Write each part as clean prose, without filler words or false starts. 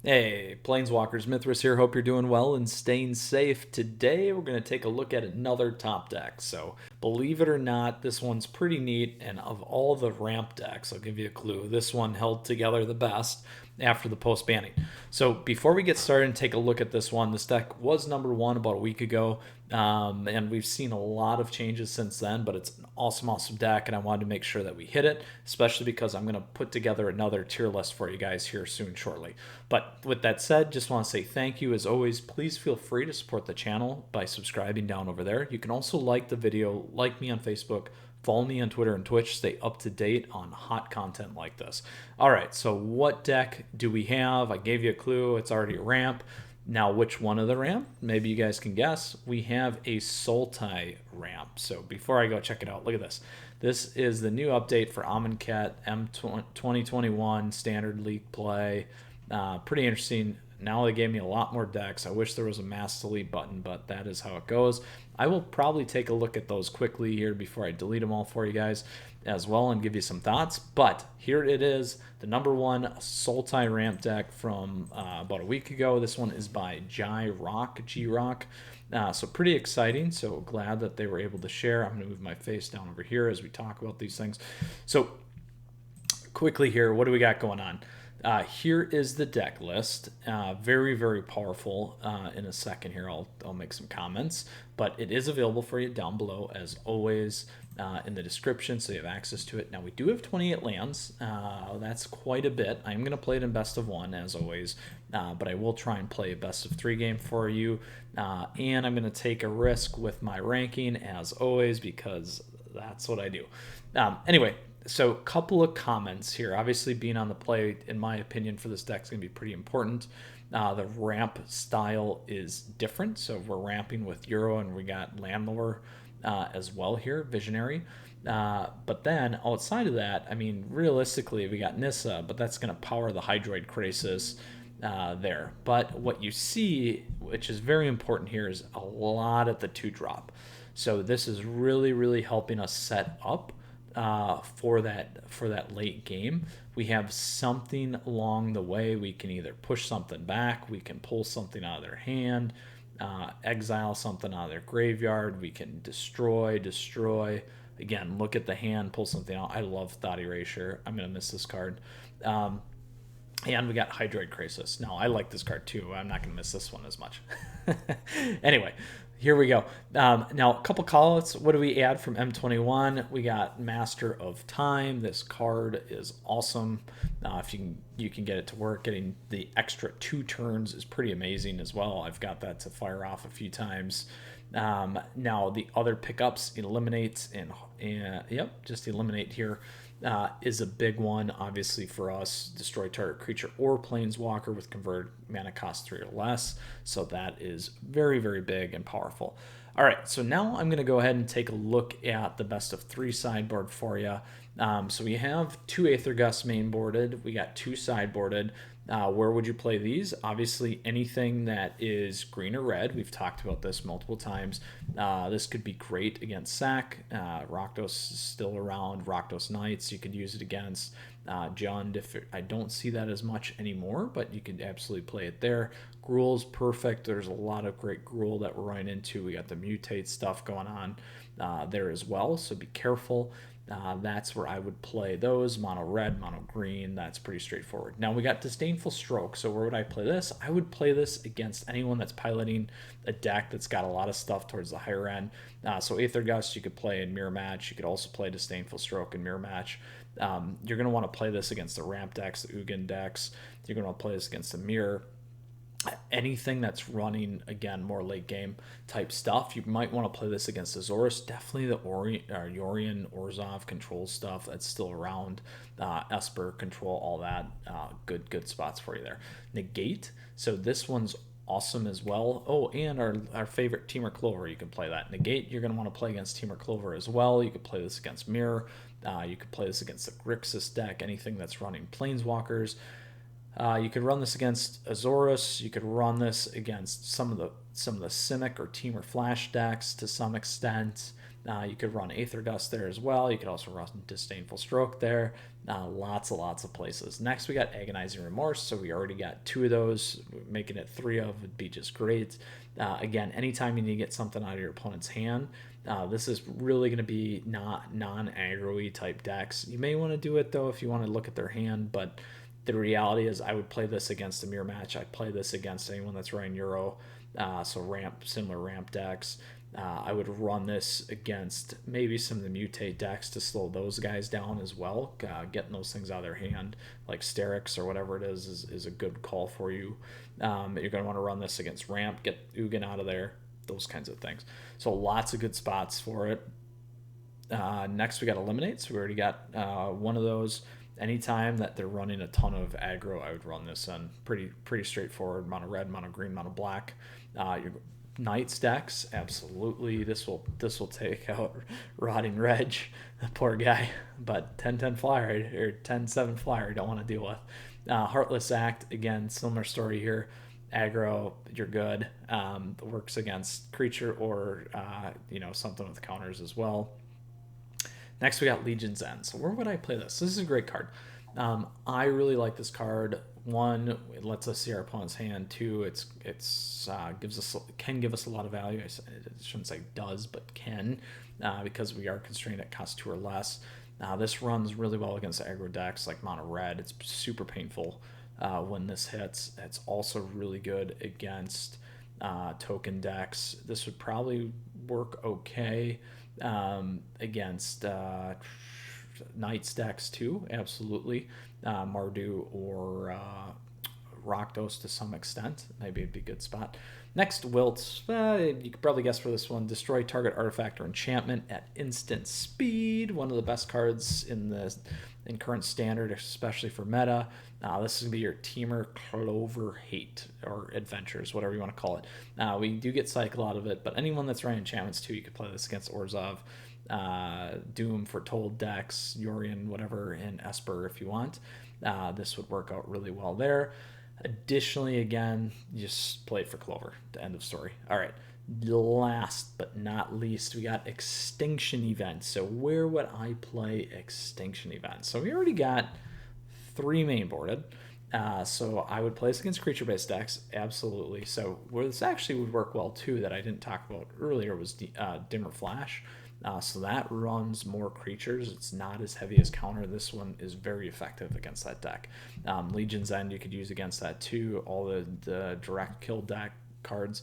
Hey, Planeswalkers, Mythras here. Hope you're doing well and staying safe. Today, we're going to take a look at another top deck. So, believe it or not, this one's pretty neat. And of all the ramp decks, I'll give you a clue. This one held together the best after the post banning. So, before we get started and take a look at this one, this deck was number one about a week ago. And we've seen a lot of changes since then, but it's an awesome, awesome deck, and I wanted to make sure that we hit it, especially because I'm going to put together another tier list for you guys here soon, shortly. But with that said, just want to say thank you. As always, please feel free to support the channel by subscribing down over there. You can also like the video, like me on Facebook, follow me on Twitter and Twitch, stay up to date on hot content like this. All right, so what deck do we have? I gave you a clue. It's already a ramp. Now, which one of the ramp? Maybe you guys can guess. We have a Sultai Ramp. So before I go check it out, look at this. This is the new update for Amonkhet M2021 Standard League play. Pretty interesting. Now they gave me a lot more decks. I wish there was a mass delete button, but that is how it goes. I will probably take a look at those quickly here before I delete them all for you guys as well and give you some thoughts. But here it is, the number one Sultai Ramp deck from about a week ago. This one is by G-Rock. So pretty exciting. So glad that they were able to share. I'm going to move my face down over here as we talk about these things. So quickly here, what do we got going on? Here is the deck list. Very, very powerful. In a second here, I'll make some comments, but it is available for you down below as always in the description, so you have access to it. Now we do have 28 lands. That's quite a bit. I'm going to play it in best of one as always, but I will try and play a best of three game for you. And I'm going to take a risk with my ranking as always because that's what I do. Anyway. So a couple of comments here. Obviously, being on the play, in my opinion, for this deck is going to be pretty important. The ramp style is different. So we're ramping with Euro, and we got Landlore as well here, Visionary. But then outside of that, I mean, realistically, we got Nissa, but that's going to power the Hydroid Crisis there. But what you see, which is very important here, is a lot at the 2-drop. So this is really, really helping us set up for that late game. We have something along the way. We can either push something back, we can pull something out of their hand, exile something out of their graveyard, we can destroy. Again, look at the hand, pull something out. I love Thought Erasure. I'm going to miss this card. And we got Hydroid Crisis. Now, I like this card too. I'm not going to miss this one as much. Anyway, here we go. Now, a couple callouts. What do we add from M21? We got Master of Time. This card is awesome. If you can get it to work, getting the extra 2 turns is pretty amazing as well. I've got that to fire off a few times. Now, the other pickups, Eliminate and yep, just Eliminate here. Is a big one, obviously, for us. Destroy target creature or planeswalker with converted mana cost 3 or less. So that is very, very big and powerful. All right, so now I'm going to go ahead and take a look at the best of 3 sideboard for you. So we have 2 Aether Gusts mainboarded. We got 2 sideboarded. Where would you play these? Obviously, anything that is green or red. We've talked about this multiple times. This could be great against Sack. Rakdos is still around. Rakdos Knights, you could use it against. Jund, I don't see that as much anymore, but you could absolutely play it there. Gruul's perfect. There's a lot of great Gruul that we're running into. We got the mutate stuff going on there as well, so be careful. That's where I would play those. Mono red, mono green. That's pretty straightforward. Now we got Disdainful Stroke. So where would I play this? I would play this against anyone that's piloting a deck that's got a lot of stuff towards the higher end. So Aether Gust you could play in Mirror Match. You could also play Disdainful Stroke in Mirror Match. You're going to want to play this against the Ramp decks, the Ugin decks. You're going to want to play this against the Mirror. Anything that's running, again, more late game type stuff, you might want to play this against Azorius. Definitely the Yorion, Orzhov control stuff that's still around. Esper control, all that. Good spots for you there. Negate. So this one's awesome as well. Oh, and our favorite Temur Clover, you can play that. Negate, you're going to want to play against Temur Clover as well. You could play this against Mirror. You could play this against the Grixis deck, anything that's running Planeswalkers. You could run this against Azorius. You could run this against some of the Simic or Temur Flash decks to some extent. You could run Aether Gust there as well. You could also run Disdainful Stroke there. Lots of places. Next, we got Agonizing Remorse. So we already got 2 of those. Making it 3 of would be just great. Again, anytime you need to get something out of your opponent's hand, this is really going to be not non-aggro-y type decks. You may want to do it, though, if you want to look at their hand, but the reality is I would play this against a mirror match. I'd play this against anyone that's running Euro, so similar ramp decks. I would run this against maybe some of the mutate decks to slow those guys down as well. Getting those things out of their hand, like Sterix or whatever it is a good call for you. You're going to want to run this against ramp, get Ugin out of there, those kinds of things. So lots of good spots for it. Next, we got Eliminate. So we already got one of those. Anytime that they're running a ton of aggro, I would run this on. Pretty straightforward. Mono red, mono green, mono black. Your Knights decks, absolutely. This will take out Rotting Reg, the poor guy. But 10-10 flyer or 10-7 flyer, you don't want to deal with. Heartless Act, again, similar story here. Aggro, you're good. Works against creature or something with counters as well. Next, we got Legion's End. So where would I play this? This is a great card. I really like this card. 1, it lets us see our opponent's hand. 2, it's can give us a lot of value. I shouldn't say does, but can, because we are constrained at cost 2 or less. This runs really well against aggro decks like mono red. It's super painful when this hits. It's also really good against token decks. This would probably work okay against Knights decks too, absolutely. Mardu or Rakdos to some extent. Maybe it'd be a good spot. Next, Wilt. You could probably guess for this one. Destroy target artifact or enchantment at instant speed. One of the best cards in current standard, especially for meta. This is going to be your Teamer Clover Hate or Adventures, whatever you want to call it. We do get Cycle out of it, but anyone that's running enchantments too, you could play this against Orzhov. Doom, Foretold decks, Yorion, whatever, and Esper if you want. This would work out really well there. Additionally, again, you just play it for Clover. The end of story. All right. Last but not least, we got Extinction Event. So where would I play Extinction Event? So we already got 3 main boarded. So I would play this against creature-based decks, absolutely. So where this actually would work well too, that I didn't talk about earlier, was Dimmer Flash. So that runs more creatures. It's not as heavy as counter. This one is very effective against that deck. Legion's End you could use against that too. All the direct kill deck cards.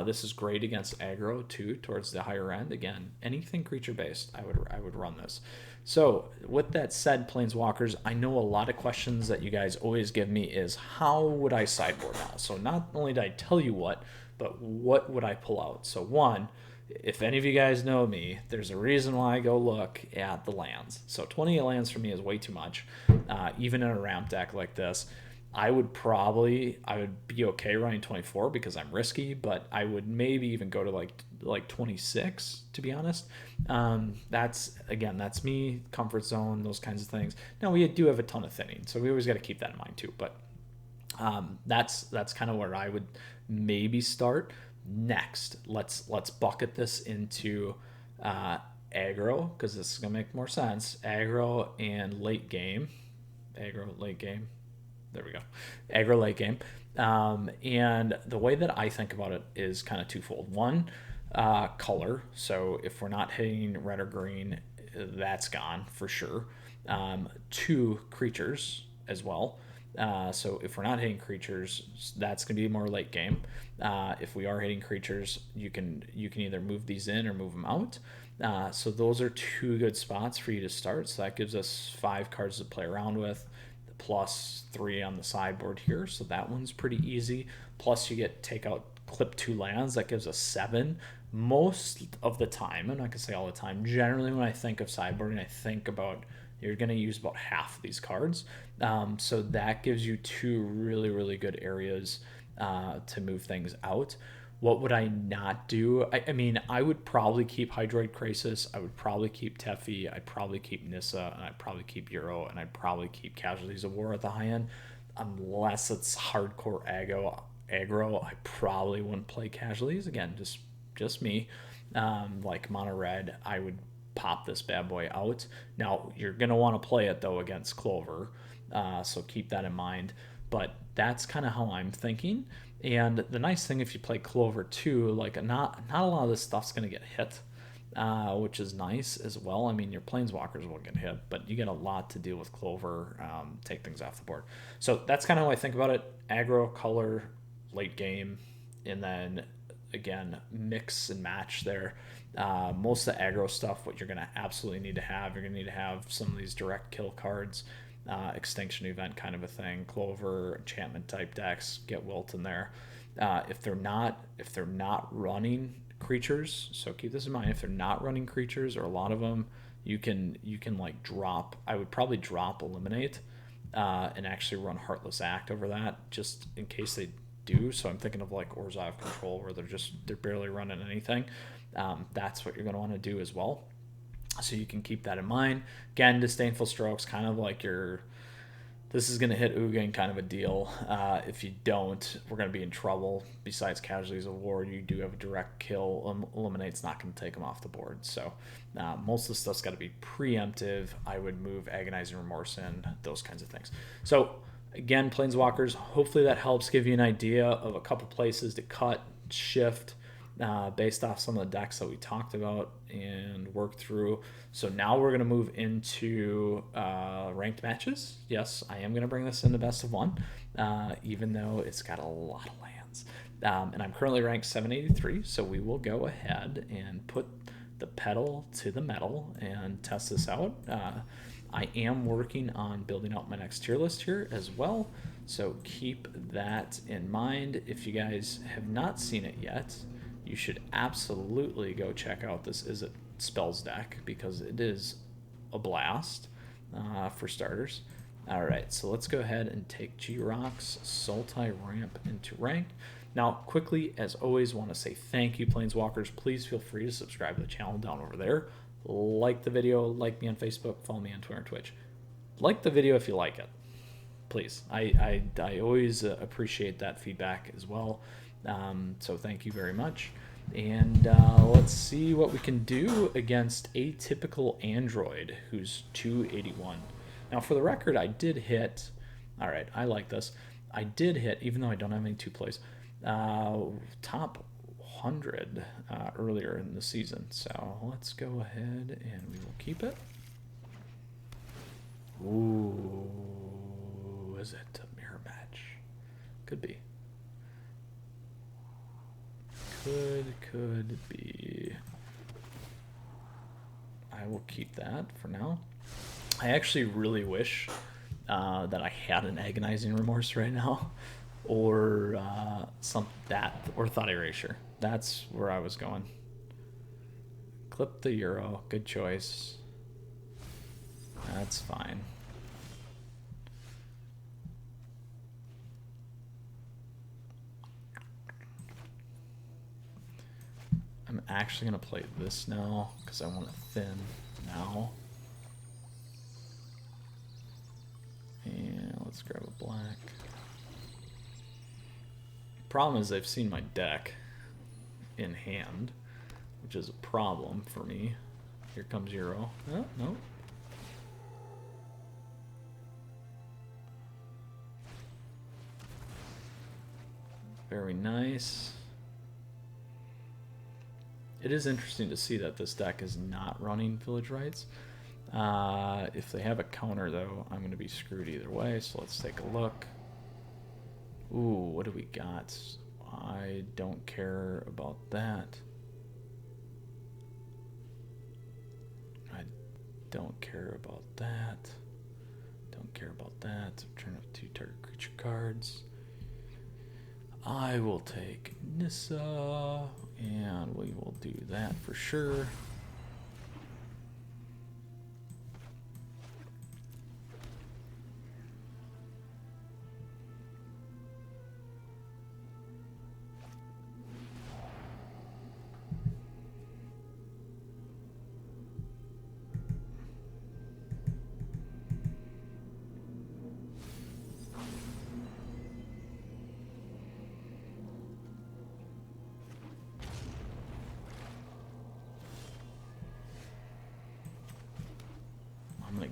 This is great against aggro too, towards the higher end. Again, anything creature based, I would run this. So with that said, Planeswalkers, I know a lot of questions that you guys always give me is how would I sideboard now? So not only did I tell you what, but what would I pull out? So 1, if any of you guys know me, there's a reason why I go look at the lands. So 28 lands for me is way too much. Even in a ramp deck like this, I would be okay running 24 because I'm risky, but I would maybe even go to like 26, to be honest. That's me, comfort zone, those kinds of things. Now we do have a ton of thinning, so we always got to keep that in mind too. But that's kind of where I would maybe start. Next, let's bucket this into aggro, because this is gonna make more sense. Aggro and late game. Aggro late game. There we go. Aggro late game. And the way that I think about it is kind of twofold. 1, color. So if we're not hitting red or green, that's gone for sure. 2, creatures as well. So if we're not hitting creatures, that's going to be more late game. If we are hitting creatures, you can either move these in or move them out. So those are 2 good spots for you to start. So that gives us 5 cards to play around with, plus 3 on the sideboard here. So that one's pretty easy. Plus you get clip 2 lands. That gives us 7. Most of the time, I'm not gonna say all the time, generally when I think of sideboarding, I think about you're going to use about half of these cards. So that gives you 2 really, really good areas to move things out. What would I not do? I mean, I would probably keep Hydroid Krasis. I would probably keep Teffi. I'd probably keep Nissa. And I'd probably keep Euro. And I'd probably keep Casualties of War at the high end. Unless it's hardcore aggro, I probably wouldn't play Casualties. Again, just me. like mono red, I would pop this bad boy out. Now, you're going to want to play it, though, against Clover, so keep that in mind. But that's kind of how I'm thinking. And the nice thing, if you play Clover too, like not a lot of this stuff's going to get hit, which is nice as well. I mean, your planeswalkers will get hit, but you get a lot to deal with Clover, take things off the board. So that's kind of how I think about it. Aggro, color, late game, and then again, mix and match there. Most of the aggro stuff, what you're going to absolutely need to have, you're going to need to have some of these direct kill cards, extinction event kind of a thing, Clover, enchantment type decks, get Wilt in there. If they're not running creatures, so keep this in mind, if they're not running creatures, or a lot of them, you can like drop, I would probably drop Eliminate, and actually run Heartless Act over that, just in case they do. So I'm thinking of like Orzhov Control, where they're barely running anything. That's what you're going to want to do as well. So you can keep that in mind. Again, Disdainful Strokes, kind of like this is going to hit Ugin kind of a deal. If you don't, we're going to be in trouble. Besides Casualties of War, you do have a direct kill. Eliminate's not going to take them off the board. So most of the stuff's got to be preemptive. I would move Agonizing Remorse in, those kinds of things. So again, Planeswalkers, hopefully that helps give you an idea of a couple places to cut, shift, based off some of the decks that we talked about and work through. So now we're going to move into ranked matches. Yes, I am going to bring this into best of one, even though it's got a lot of lands. And I'm currently ranked 783, so we will go ahead and put the pedal to the metal and test this out. I am working on building out my next tier list here as well, so keep that in mind. If you guys have not seen it yet, you should absolutely go check out this Is It Spells deck, because it is a blast, for starters. Alright, so let's go ahead and take G-Rock's Sultai Ramp into ranked. Now, quickly, as always, want to say thank you, Planeswalkers. Please feel free to subscribe to the channel down over there. Like the video, like me on Facebook, follow me on Twitter and Twitch. Like the video if you like it, please. I always appreciate that feedback as well. So thank you very much. And let's see what we can do against Atypical Android, who's 281. Now, for the record, I did hit. All right, I like this. I did hit, even though I don't have any 2-plays, top 100 earlier in the season. So let's go ahead and we will keep it. Ooh, is it a mirror match? Could be. Could be. I will keep that for now. I actually really wish that I had an Agonizing Remorse right now, or or Thought Erasure. That's where I was going. Clip the Euro. Good choice. That's fine. I'm actually going to play this now because I want to thin now. And let's grab a black. Problem is I've seen my deck in hand, which is a problem for me. Here comes Euro. Oh, no. Very nice. It is interesting to see that this deck is not running Village Rites. If they have a counter, though, I'm going to be screwed either way, so let's take a look. Ooh, what do we got? I don't care about that. I don't care about that. Don't care about that. Turn up 2 target creature cards. I will take Nissa, and we will do that for sure.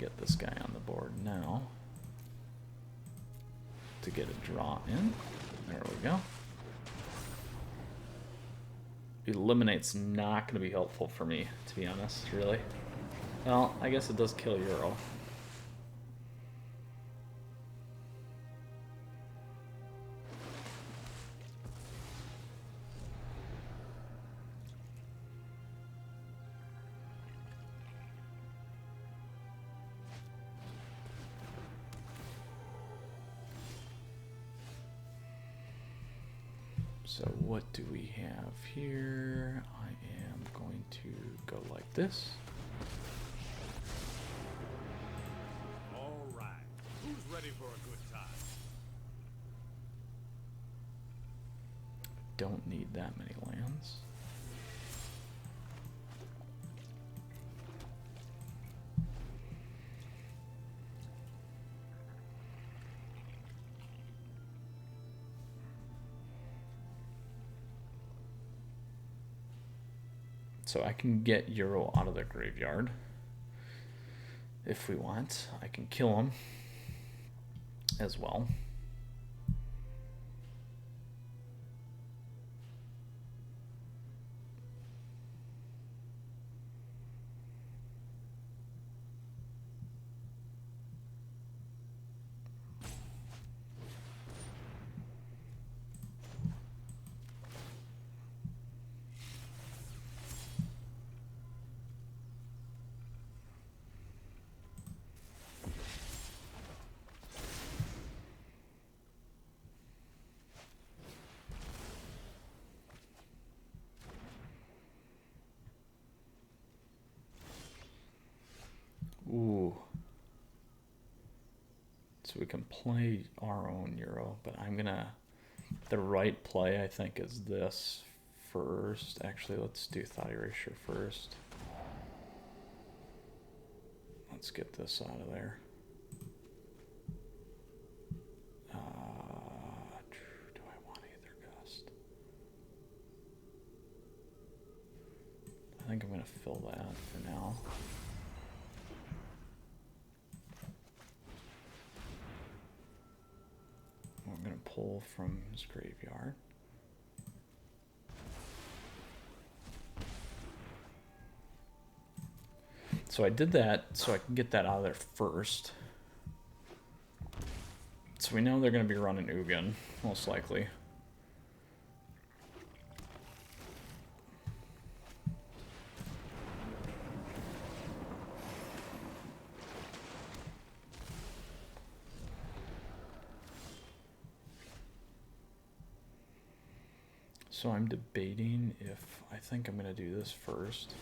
get this guy on the board now to get a draw in. There we go. Eliminate's not going to be helpful for me, to be honest, really. Well, I guess it does kill Euro. So what do we have here? I am going to go like this. All right. Who's ready for a good time? Don't need that many lands. So I can get Euro out of the graveyard if we want. I can kill him as well. Ooh. So we can play our own Euro, but I'm gonna... The right play, I think, is this first. Actually, let's do thought erasure first. Let's get this out of there. Do I want Aether Gust? I think I'm gonna fill that for now. I'm going to pull from his graveyard. So I did that so I can get that out of there first. So we know they're going to be running Ugin, most likely. So I'm debating if I think I'm going to do this first.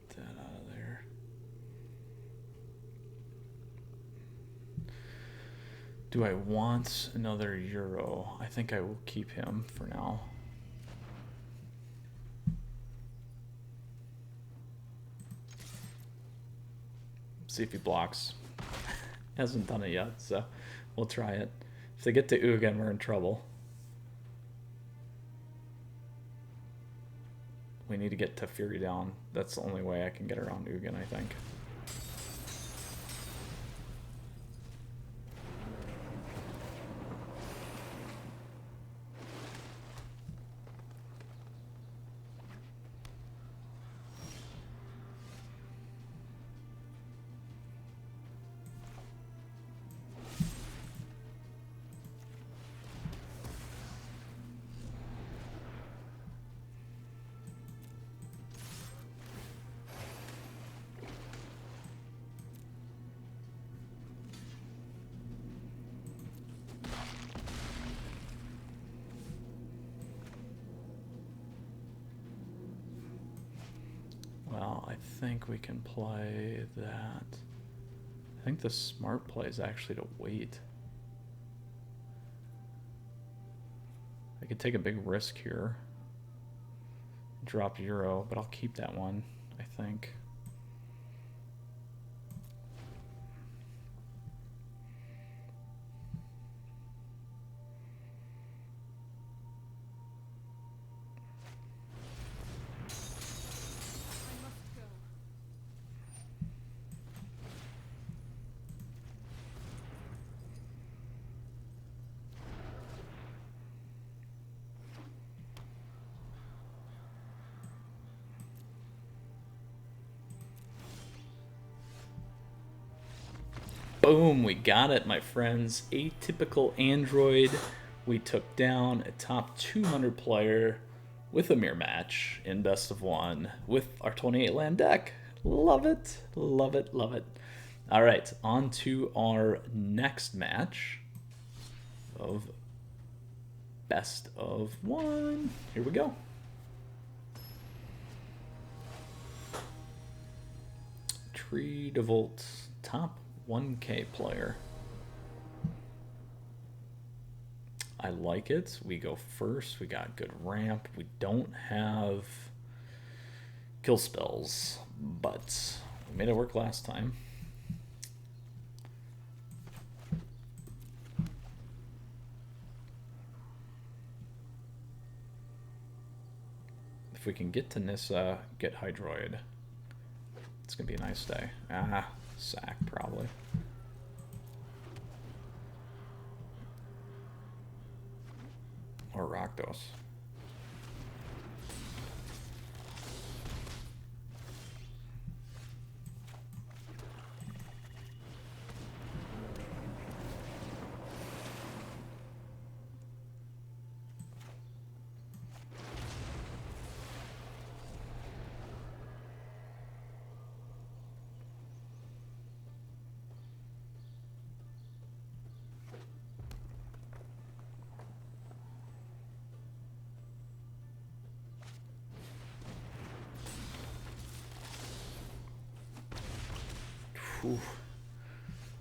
Get that out of there. Do I want another Euro? I think I will keep him for now. See if he blocks. Hasn't done it yet, so we'll try it. If they get to Ugin, we're in trouble. We need to get to Fury down. That's the only way I can get around Ugin, I think. Well, I think we can play that. I think the smart play is actually to wait. I could take a big risk here. Drop Euro, but I'll keep that one, I think. Boom, we got it, my friends. Atypical Android. We took down a top 200 player with a mirror match in best of one with our 28 land deck. Love it, love it, love it. All right, on to our next match of best of one. Here we go. Tree DeVolt, top 1K player. I like it. We go first. We got good ramp. We don't have kill spells, but we made it work last time. If we can get to Nissa, get Hydroid, it's gonna be a nice day. Ah, sack probably. Or rakdos.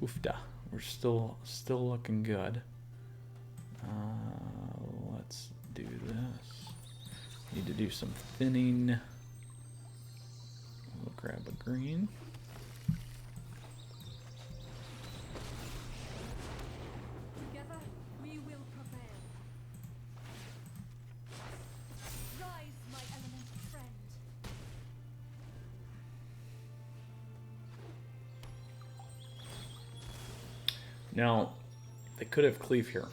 Oofda. We're still looking good. Let's do this. Need to do some thinning. We'll grab a green. Together we will prevail. Rise, my elemental friend. Now, they could have cleave here.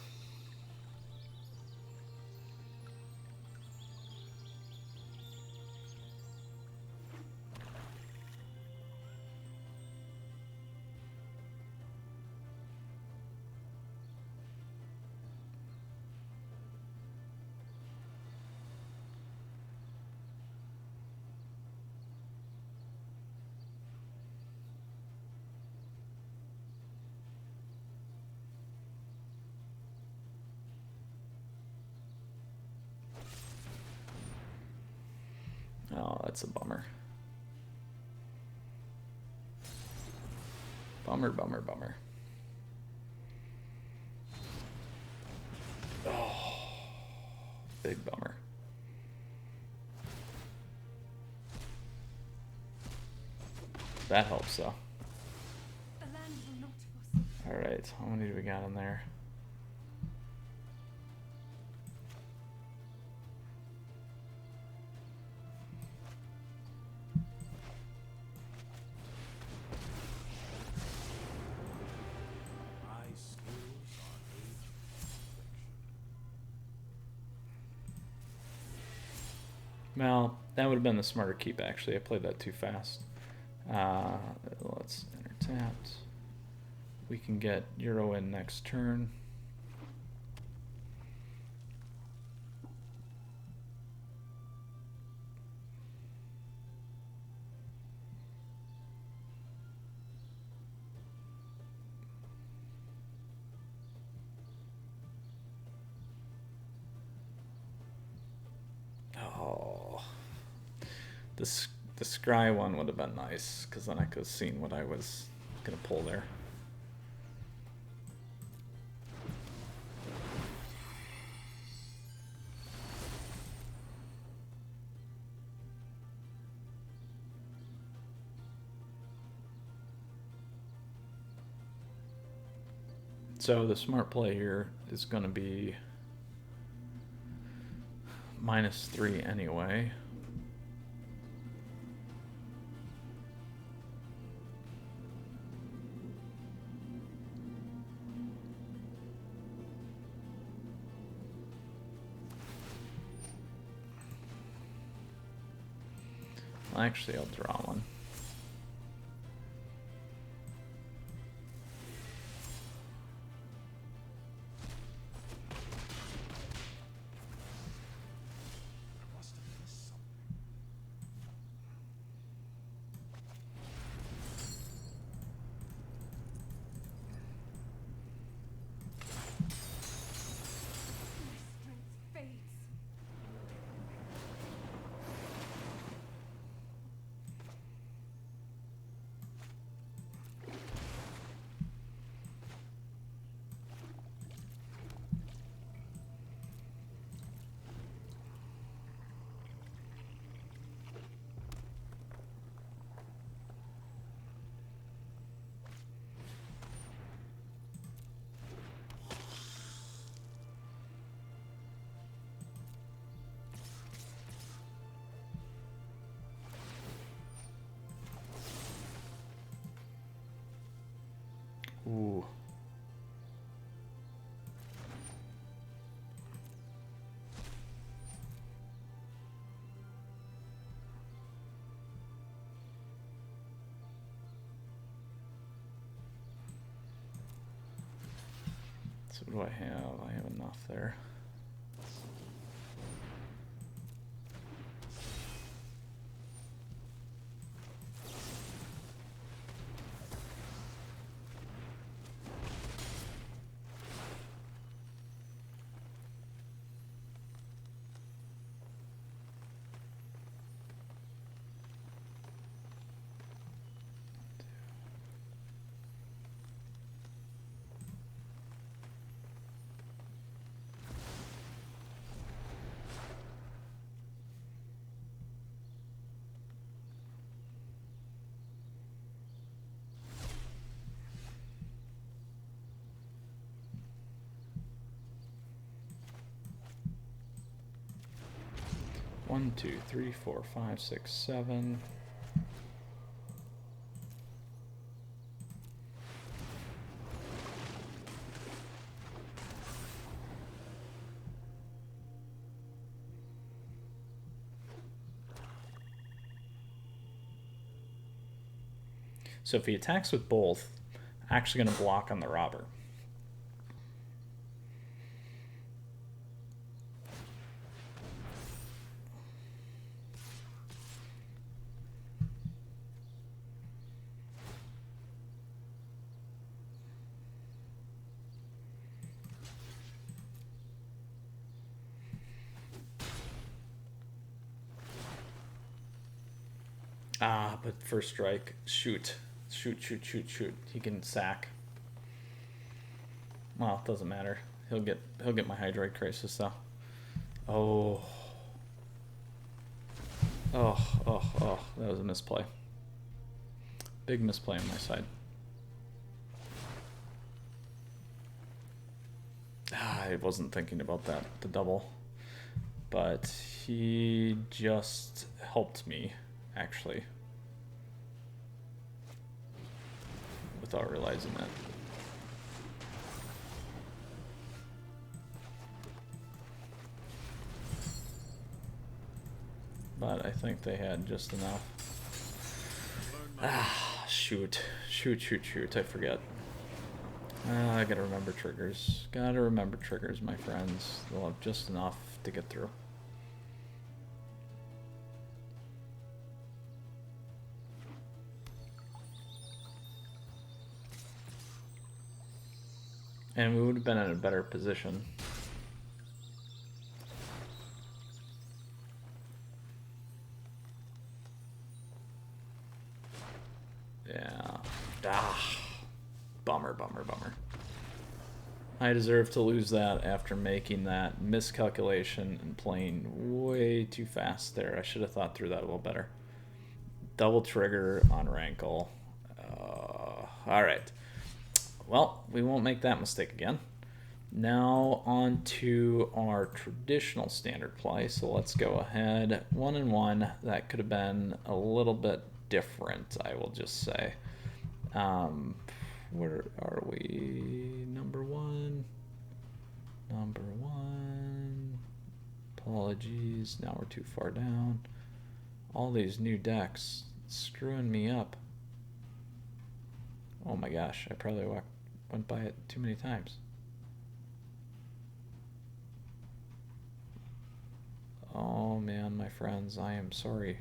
Oh, that's a bummer. Bummer, bummer, bummer. Oh, big bummer. That helps, though. The land will not forsake. All right, how many do we got in there? My skills are age perfection. Well, that would have been the smarter keep, actually. I played that too fast. Let's enter tapped. We can get Euro in next turn. Oh, the scry one would have been nice, because then I could have seen what I was gonna pull there. So the smart play here is going to be -3 anyway. Actually, I'll draw one. My strength fades. Ooh. So what do I have? I have enough there. One, two, three, four, five, six, seven. So if he attacks with both, actually going to block on the robber. Ah, but first strike, shoot. Shoot, shoot, shoot, shoot. He can sack. Well, it doesn't matter. He'll get my Hydroid Crisis though. Oh. Oh, that was a misplay. Big misplay on my side. I wasn't thinking about that, the double. But he just helped me, actually. Without realizing it. But I think they had just enough. Ah, shoot. Shoot, I forget. I gotta remember triggers. Gotta remember triggers, my friends. They'll have just enough to get through. And we would have been in a better position. Yeah. Ah. Bummer. I deserve to lose that after making that miscalculation and playing way too fast there. I should have thought through that a little better. Double trigger on Rankle. Alright. well, we won't make that mistake again. Now on to our traditional standard play. So let's go ahead. 1 and 1. That could have been a little bit different, I will just say. Where are we? Number 1. Number 1. Apologies. Now we're too far down. All these new decks screwing me up. Oh my gosh, I probably went by it too many times. Oh man, my friends, I am sorry.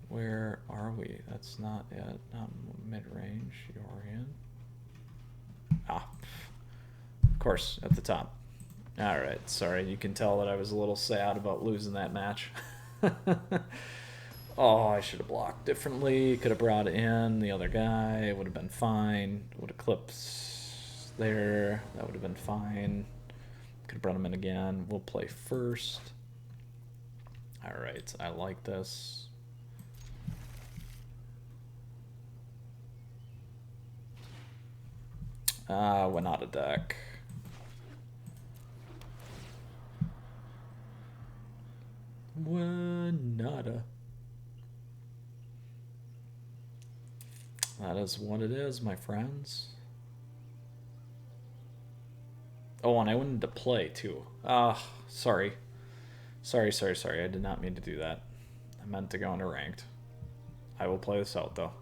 Where are we? That's not it. Not mid-range. You're in. Ah, of course, at the top. Alright, sorry. You can tell that I was a little sad about losing that match. Oh, I should have blocked differently. Could have brought in the other guy. It would have been fine. Would have clipped there. That would have been fine. Could have brought him in again. We'll play first. Alright, I like this. Winota deck. Winota. That is what it is, my friends. Oh, and I went into play, too. Sorry. Sorry. I did not mean to do that. I meant to go into ranked. I will play this out, though.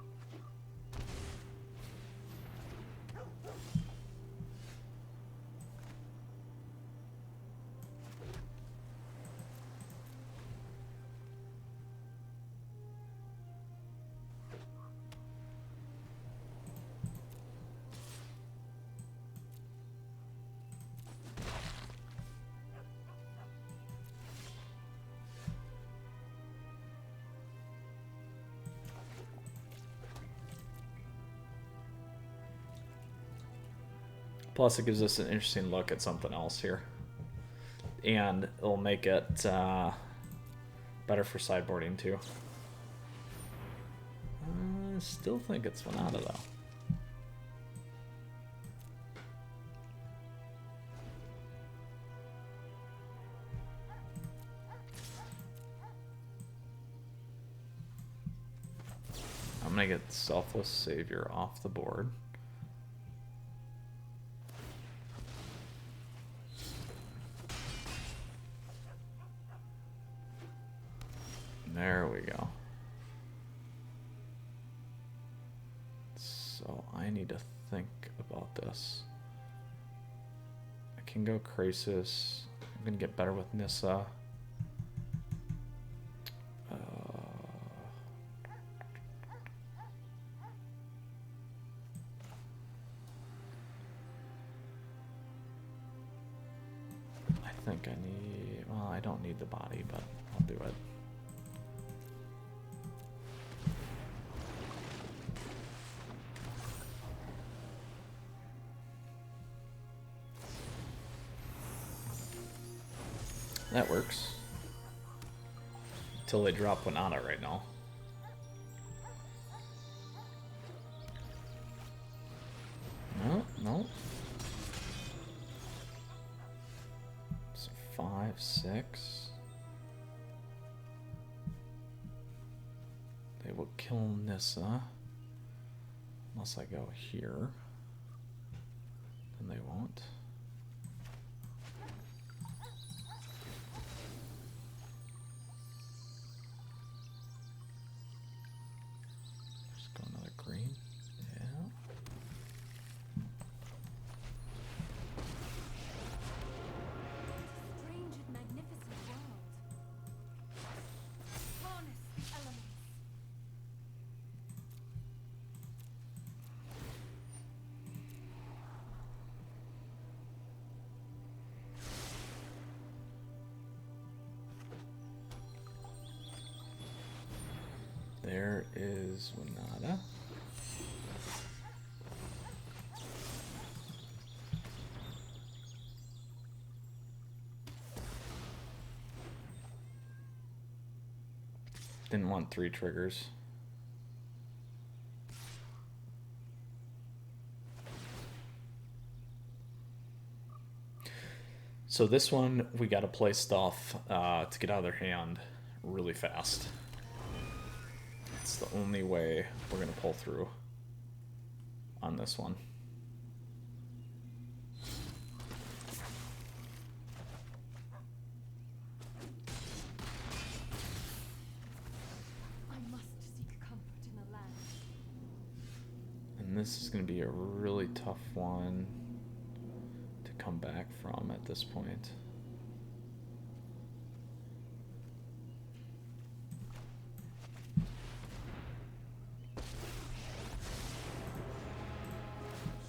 Plus, it gives us an interesting look at something else here. And it'll make it better for sideboarding, too. I still think it's winota, though. I'm going to get Selfless Savior off the board. There we go. So I need to think about this. I can go Krasis. I'm going to get better with Nissa. I think I need... Well, I don't need the body, but I'll do it. That works. Until they drop winota right now. No. So 5, 6. They will kill Nissa. Unless I go here. Then they won't. Green, yeah. Strange and magnificent world. Harness the elements. There is winota. Didn't want 3 triggers. So this one, we got to play stuff to get out of their hand really fast. It's the only way we're going to pull through on this one. I must seek comfort in the land. And this is going to be a really tough one to come back from at this point. There's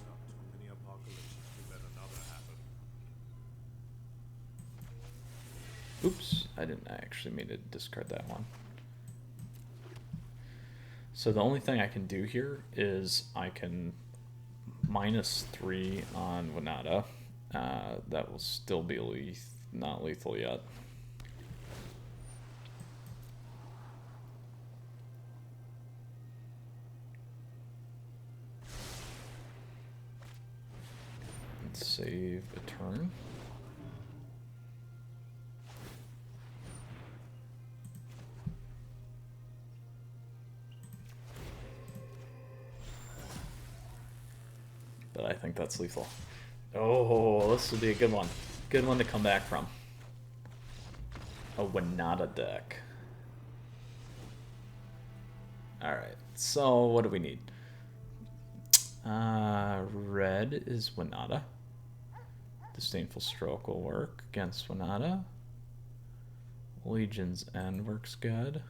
not too many apocalypses to let another happen. Oops, I didn't actually mean to discard that one. So the only thing I can do here is I can -3 on Winota. That will still be not lethal yet. Let's save a turn. But I think that's lethal. Oh, this would be a good one. Good one to come back from. A Winota deck. Alright, so what do we need? Red is Winota. Disdainful Stroke will work against Winota. Legion's End works good.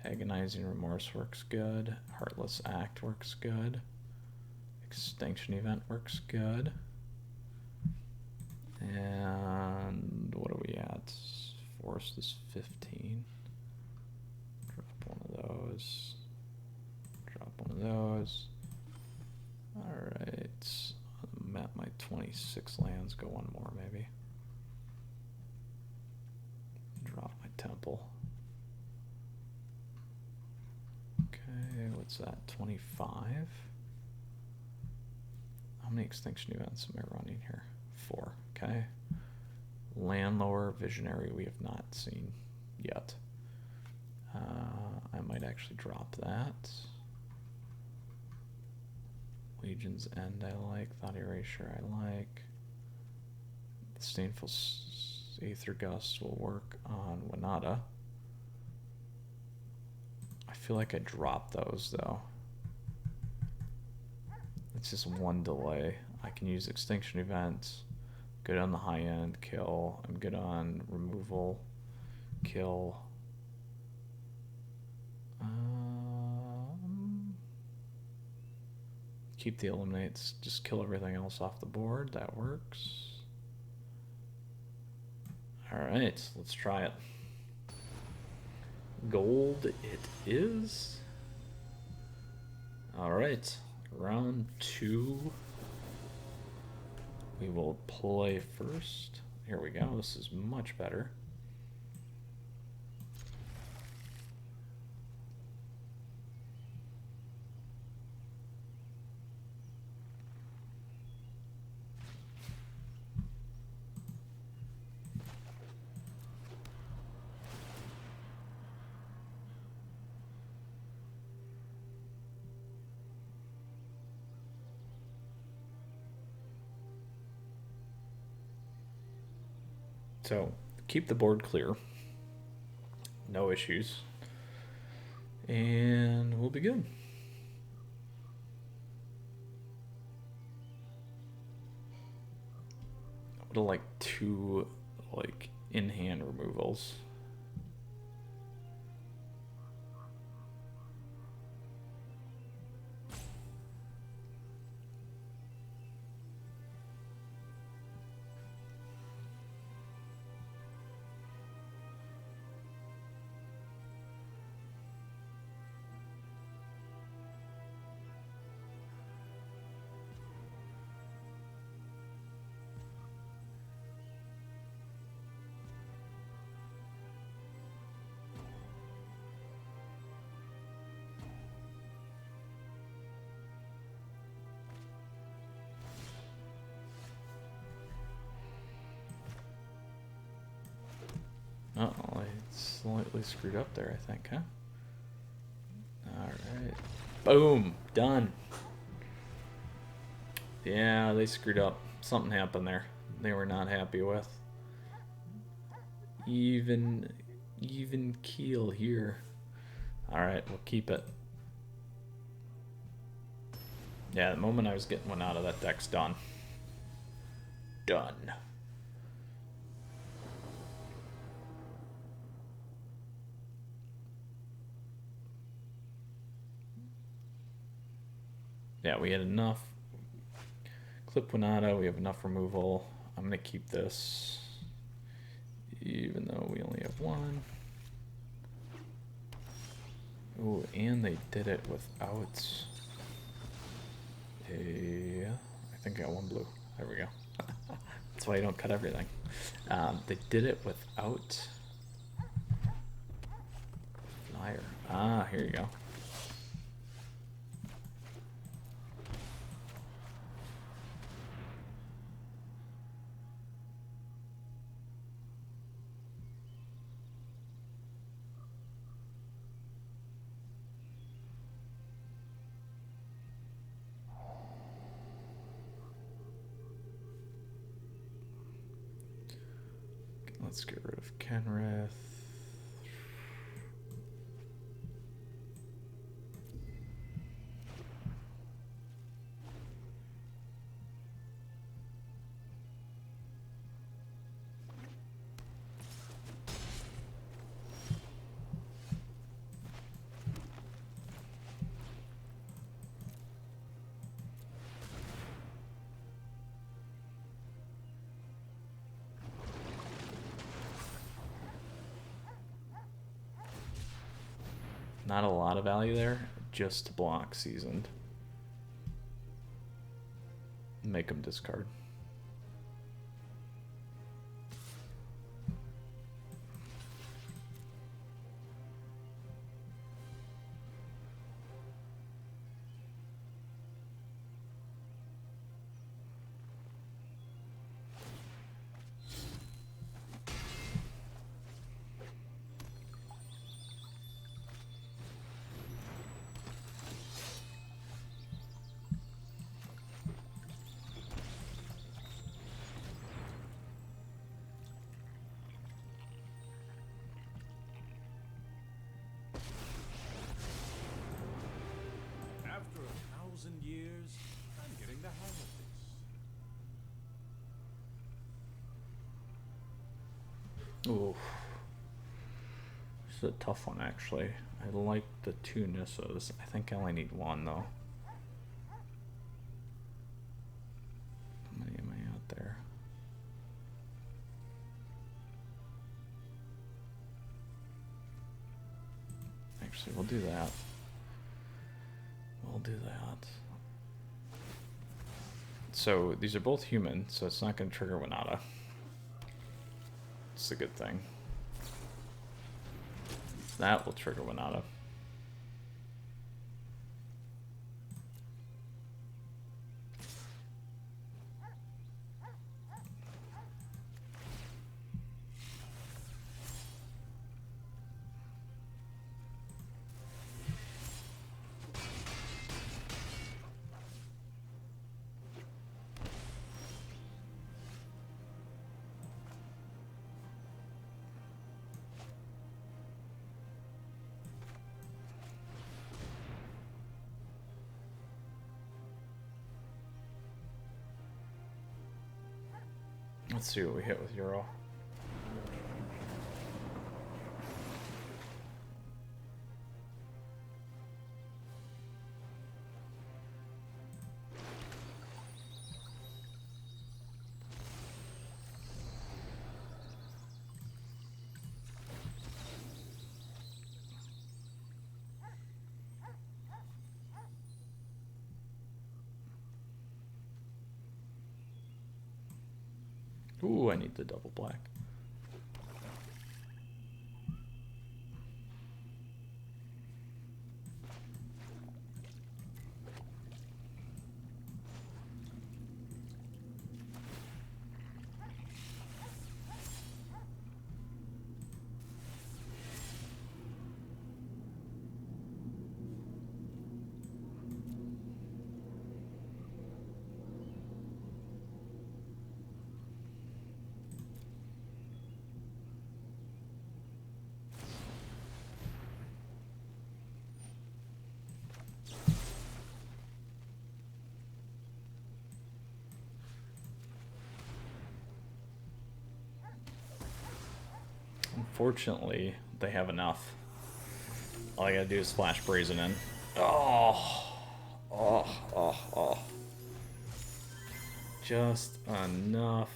Agonizing Remorse works good. Heartless Act works good. Extinction Event works good. And what are we at? Forest is 15. Drop one of those. Drop one of those. Alright. I'm at my 26 lands. Go one more maybe. Drop my temple. Okay, what's that? 25? How many extinction events am I running here? 4. Okay. Landlower, Visionary, we have not seen yet. I might actually drop that. Legion's End I like. Thought Erasure I like. Disdainful Aether Gust will work on Winota. I feel like I dropped those though. It's just one delay. I can use Extinction Events. Good on the high end, kill. I'm good on removal, kill. Keep the eliminates. Just kill everything else off the board. That works. Alright, let's try it. Gold it is. Alright, round 2. We will play first. Here we go. This is much better. So keep the board clear, no issues, and we'll be good. I would have liked 2 in-hand removals. Slightly screwed up there, I think, huh? Alright. Boom! Done. Yeah, they screwed up. Something happened there. They were not happy with. Even keel here. Alright, we'll keep it. Yeah, the moment I was getting one out of that deck's done. Done. Yeah, we had enough. Clip winota, we have enough removal. I'm going to keep this, even though we only have one. Oh, and they did it without a... I think I got one blue. There we go. That's why you don't cut everything. They did it without... Flyer. Ah, here you go. Let's get rid of Kenrith. Not a lot of value there, just to block Seasoned. Make them discard. After 1,000 years, I'm getting the hang of this. Ooh. This is a tough one, actually. I like the two Nissos. I think I only need one, though. How many am I out there? Actually, we'll do that. We'll do that. So these are both human, so it's not going to trigger winota. It's a good thing. That will trigger winota. Let's see what we hit with Euro. Ooh, I need the double black. Unfortunately, they have enough. All I gotta do is flash Brazen in. Oh, oh. Just enough.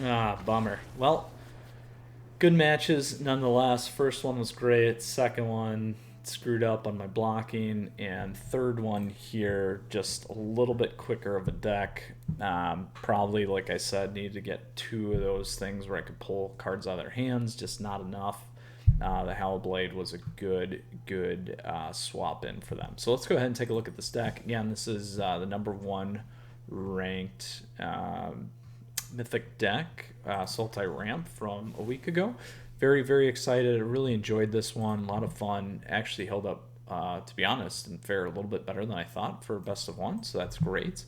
Ah, bummer. Well, good matches nonetheless. First one was great. Second one screwed up on my blocking, and third one here just a little bit quicker of a deck. Probably, like I said, needed to get two of those things where I could pull cards out of their hands, just not enough. The Howlblade was a good swap in for them. So let's go ahead and take a look at this deck. Again, this is the number 1 ranked Mythic deck, Sultai Ramp from a week ago. Very excited. I really enjoyed this one. A lot of fun. Actually held up, to be honest, and fare a little bit better than I thought for best of 1, so that's great.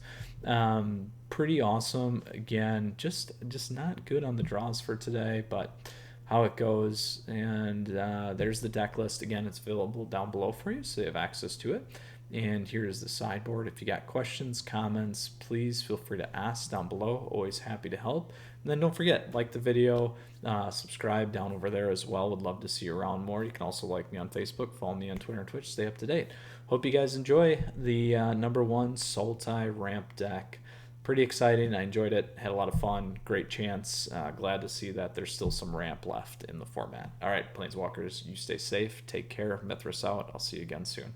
Pretty awesome. Again, just not good on the draws for today, but how it goes. And there's the deck list. Again, it's available down below for you, so you have access to it. And here's the sideboard. If you got questions, comments, please feel free to ask down below. Always happy to help. And then don't forget, like the video, subscribe down over there as well. Would love to see you around more. You can also like me on Facebook, follow me on Twitter and Twitch, stay up to date. Hope you guys enjoy the number 1 Sultai Ramp deck. Pretty exciting. I enjoyed it. Had a lot of fun. Great chance. Glad to see that there's still some ramp left in the format. All right, Planeswalkers, you stay safe. Take care. Mythras out. I'll see you again soon.